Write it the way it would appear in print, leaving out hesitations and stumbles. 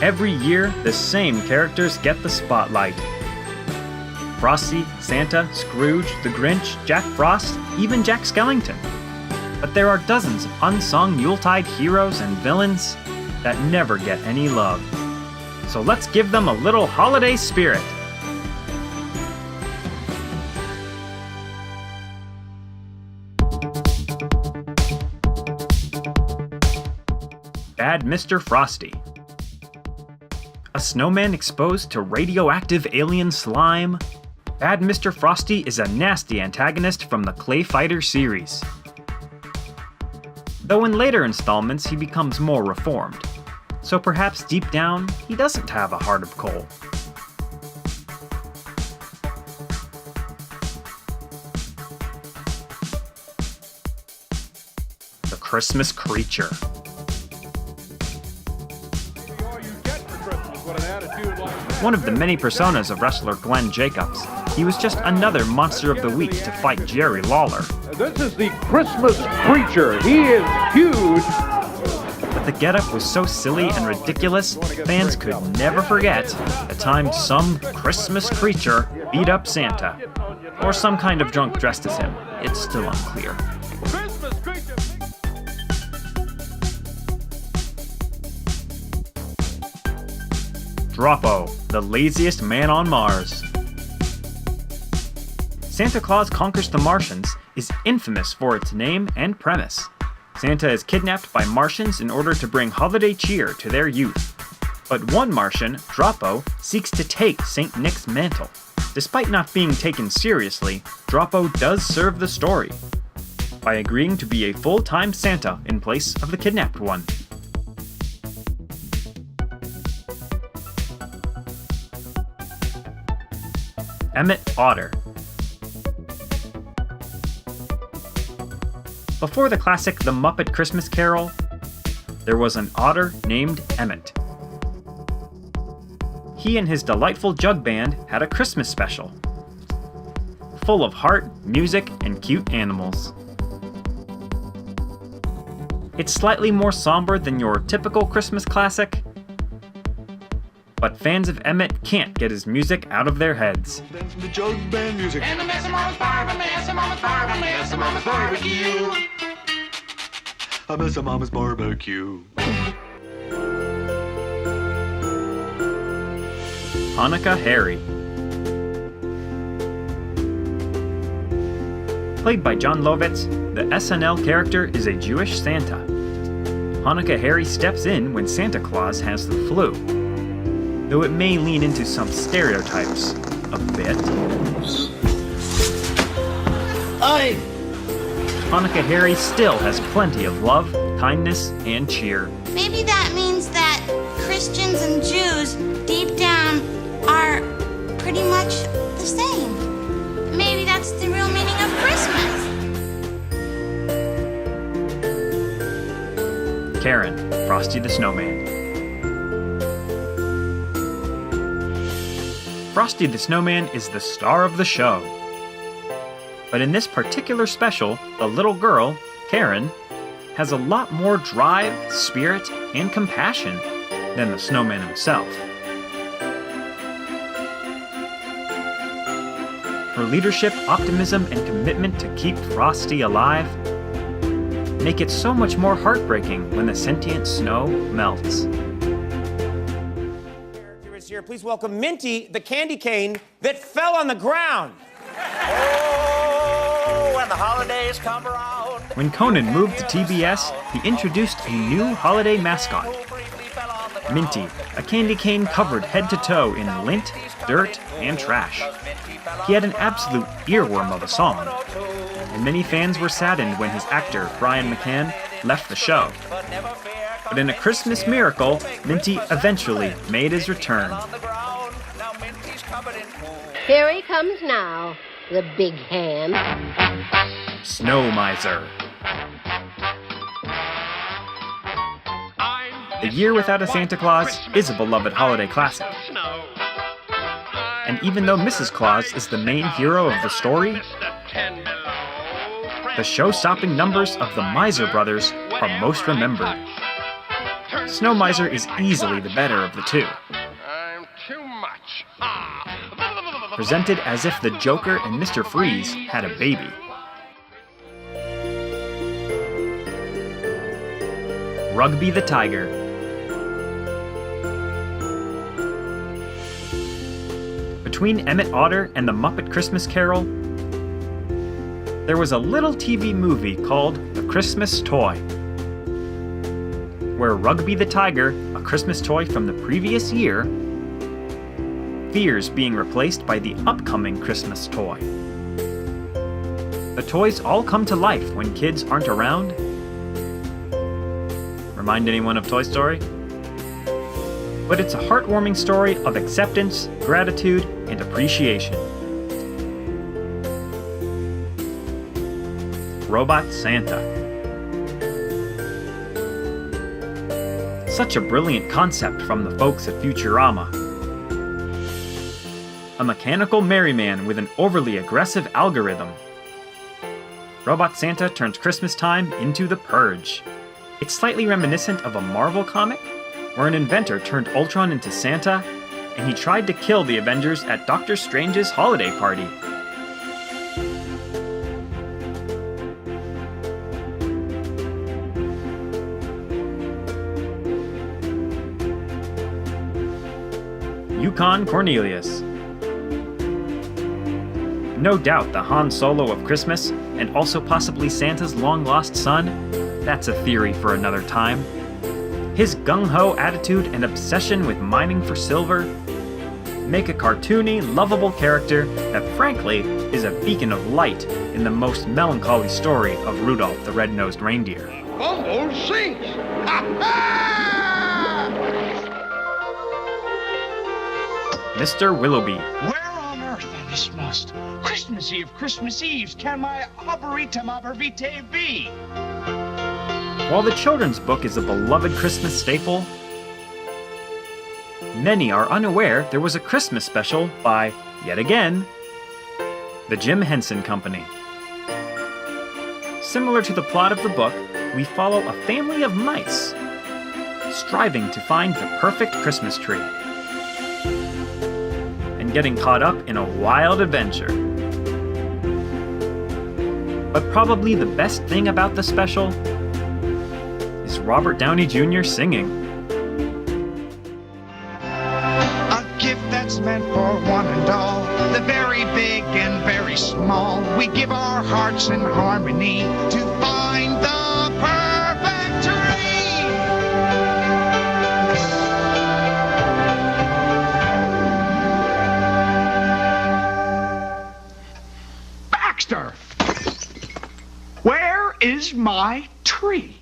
Every year, the same characters get the spotlight. Frosty, Santa, Scrooge, the Grinch, Jack Frost, even Jack Skellington. But there are dozens of unsung Yuletide heroes and villains that never get any love. So let's give them a little holiday spirit. Bad Mr. Frosty. A snowman exposed to radioactive alien slime? Bad Mr. Frosty is a nasty antagonist from the Clay Fighter series. Though in later installments he becomes more reformed, so perhaps deep down he doesn't have a heart of coal. The Christmas Creature. One of the many personas of wrestler Glenn Jacobs, he was just another monster of the week to fight Jerry Lawler. This is the Christmas Creature. He is huge. But the getup was so silly and ridiculous, fans could never forget the time some Christmas creature beat up Santa. Or some kind of drunk dressed as him. It's still unclear. Christmas Creature. Droppo, the laziest man on Mars. Santa Claus Conquers the Martians is infamous for its name and premise. Santa is kidnapped by Martians in order to bring holiday cheer to their youth. But one Martian, Droppo, seeks to take St. Nick's mantle. Despite not being taken seriously, Droppo does serve the story by agreeing to be a full-time Santa in place of the kidnapped one. Emmett Otter. Before the classic The Muppet Christmas Carol, there was an otter named Emmett. He and his delightful jug band had a Christmas special, full of heart, music, and cute animals. It's slightly more somber than your typical Christmas classic, but fans of Emmett can't get his music out of their heads. The jug band music. And the mess of Mama's barbecue, mess of Mama's barbecue, mess of Mama's barbecue. I miss a mama's barbecue. Hanukkah Harry. Played by John Lovitz, the SNL character is a Jewish Santa. Hanukkah Harry steps in when Santa Claus has the flu, though it may lean into some stereotypes a bit. Aye. Hanukkah Harry still has plenty of love, kindness, and cheer. Maybe that means that Christians and Jews deep down are pretty much the same. Maybe that's the real meaning of Christmas. Karen, Frosty the Snowman. Frosty the Snowman is the star of the show. But in this particular special, the little girl, Karen, has a lot more drive, spirit, and compassion than the snowman himself. Her leadership, optimism, and commitment to keep Frosty alive make it so much more heartbreaking when the sentient snow melts. Here, please welcome Minty, the candy cane that fell on the ground. Oh, when the holidays come around. When Conan moved to TBS, he introduced a new holiday mascot, Minty, a candy cane covered head to toe in lint, dirt, and trash. He had an absolute earworm of a song, and many fans were saddened when his actor, Brian McCann, left the show. But in a Christmas miracle, Minty eventually made his return. Here he comes now, the big hand. Snow Miser. The Year Without a Santa Claus is a beloved holiday classic. And even though Mrs. Claus is the main hero of the story, the show-stopping numbers of the Miser Brothers are most remembered. Snow Miser is easily the better of the two. I'm too much. Presented as if the Joker and Mr. Freeze had a baby. Rugby the Tiger. Between Emmett Otter and the Muppet Christmas Carol, there was a little TV movie called The Christmas Toy, where Rugby the Tiger, a Christmas toy from the previous year, fears being replaced by the upcoming Christmas toy. The toys all come to life when kids aren't around. Remind anyone of Toy Story? But it's a heartwarming story of acceptance, gratitude, and appreciation. Robot Santa. Such a brilliant concept from the folks at Futurama. A mechanical merryman with an overly aggressive algorithm. Robot Santa turns Christmas time into the Purge. It's slightly reminiscent of a Marvel comic, where an inventor turned Ultron into Santa, and he tried to kill the Avengers at Doctor Strange's holiday party. Yukon Cornelius. No doubt the Han Solo of Christmas, and also possibly Santa's long-lost son, that's a theory for another time. His gung-ho attitude and obsession with mining for silver make a cartoony, lovable character that frankly is a beacon of light in the most melancholy story of Rudolph the Red-Nosed Reindeer. Bumble sinks. Mr. Willoughby. Where on earth are this most Christmas Eve, Christmas Eves can my operatum abervite be? While the children's book is a beloved Christmas staple, many are unaware there was a Christmas special by, yet again, the Jim Henson Company. Similar to the plot of the book, we follow a family of mice striving to find the perfect Christmas tree and getting caught up in a wild adventure. But probably the best thing about the special is Robert Downey Jr. singing. A gift that's meant for one and all, the very big and very small. We give our hearts in harmony to find the perfect tree. Baxter, where is my tree?